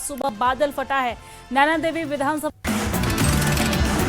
सुबह बादल फटा है। नैना देवी विधानसभा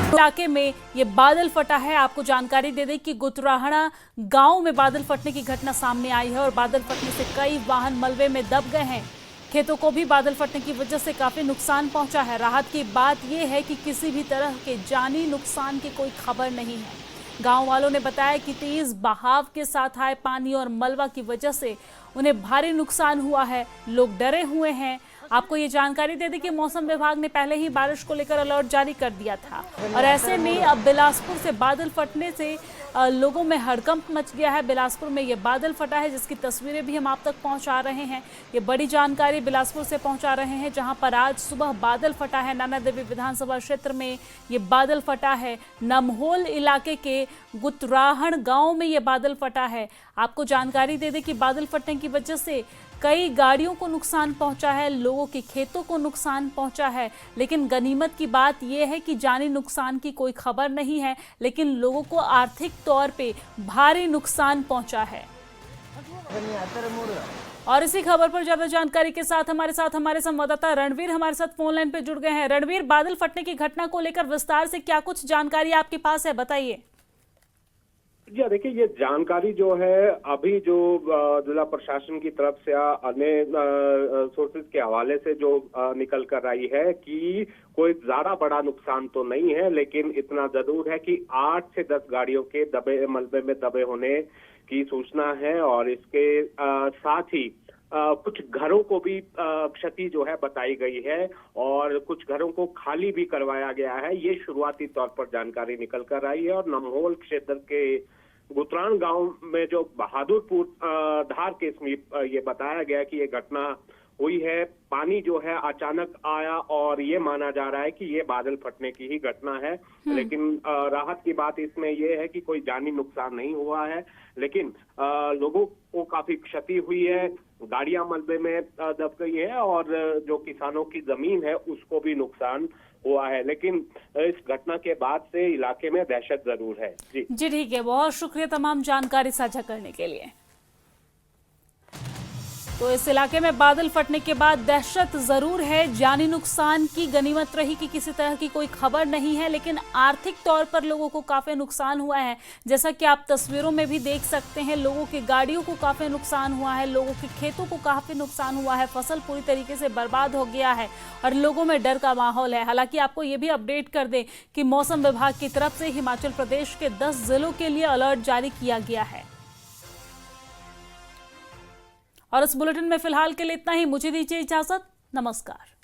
इलाके में ये बादल फटा है। आपको जानकारी दे दें कि गुतराहड़ा गांव में बादल फटने की घटना सामने आई है और बादल फटने से कई वाहन मलबे में दब गए हैं। खेतों को भी बादल फटने की वजह से काफी नुकसान पहुंचा है। राहत की बात यह है कि किसी भी तरह के जानी नुकसान की कोई खबर नहीं है। गांव वालों ने बताया कि तेज बहाव के साथ आए पानी और मलबा की वजह से उन्हें भारी नुकसान हुआ है। लोग डरे हुए हैं। आपको ये जानकारी दे दें कि मौसम विभाग ने पहले ही बारिश को लेकर अलर्ट जारी कर दिया था और ऐसे में अब बिलासपुर से बादल फटने से लोगों में हड़कंप मच गया है। बिलासपुर में ये बादल फटा है जिसकी तस्वीरें भी हम आप तक पहुंचा रहे हैं। ये बड़ी जानकारी बिलासपुर से पहुंचा रहे हैं जहां पर आज सुबह बादल फटा है। नैना देवी विधानसभा क्षेत्र में ये बादल फटा है। नमहोल इलाके के गुतराहड़ गांव में ये बादल फटा है। आपको जानकारी दे दें कि बादल फटने की वजह से कई गाड़ियों को नुकसान पहुंचा है, लोगों के खेतों को नुकसान पहुंचा है। लेकिन गनीमत की बात यह है कि जानी नुकसान की कोई खबर नहीं है, लेकिन लोगों को आर्थिक तौर पे भारी नुकसान पहुंचा है। और इसी खबर पर ज्यादा जानकारी के साथ हमारे संवाददाता रणवीर हमारे साथ फोन लाइन पे जुड़ गए हैं। रणवीर, बादल फटने की घटना को लेकर विस्तार से क्या कुछ जानकारी आपके पास है, बताइए। जी देखिए, ये जानकारी जो है अभी जो जिला प्रशासन की तरफ से अन्य सोर्सेज के हवाले से जो निकल कर आई है कि कोई ज्यादा बड़ा नुकसान तो नहीं है, लेकिन इतना जरूर है कि 8 से 10 गाड़ियों के मलबे में दबे होने की सूचना है और इसके साथ ही कुछ घरों को भी क्षति जो है बताई गई है और कुछ घरों को खाली भी करवाया गया है। ये शुरुआती तौर पर जानकारी निकल कर आई है और नमहोल क्षेत्र के गुतराहड़ गांव में जो बहादुरपुर धार के समीप ये बताया गया कि ये घटना हुई है। पानी जो है अचानक आया और ये माना जा रहा है कि ये बादल फटने की ही घटना है, लेकिन राहत की बात इसमें ये है कि कोई जानी नुकसान नहीं हुआ है, लेकिन लोगों को काफी क्षति हुई है। गाड़ियां मलबे में दब गई है और जो किसानों की जमीन है उसको भी नुकसान हुआ है, लेकिन इस घटना के बाद से इलाके में दहशत जरूर है। जी ठीक है, बहुत शुक्रिया तमाम जानकारी साझा करने के लिए। तो इस इलाके में बादल फटने के बाद दहशत जरूर है। जानी नुकसान की गनीमत रही कि किसी तरह की कोई खबर नहीं है, लेकिन आर्थिक तौर पर लोगों को काफी नुकसान हुआ है। जैसा कि आप तस्वीरों में भी देख सकते हैं, लोगों की गाड़ियों को काफी नुकसान हुआ है, लोगों के खेतों को काफी नुकसान हुआ है, फसल पूरी तरीके से बर्बाद हो गया है और लोगों में डर का माहौल है। हालांकि आपको ये भी अपडेट कर दें कि मौसम विभाग की तरफ से हिमाचल प्रदेश के 10 जिलों के लिए अलर्ट जारी किया गया है। और इस बुलेटिन में फिलहाल के लिए इतना ही। मुझे दीजिए इजाजत। नमस्कार।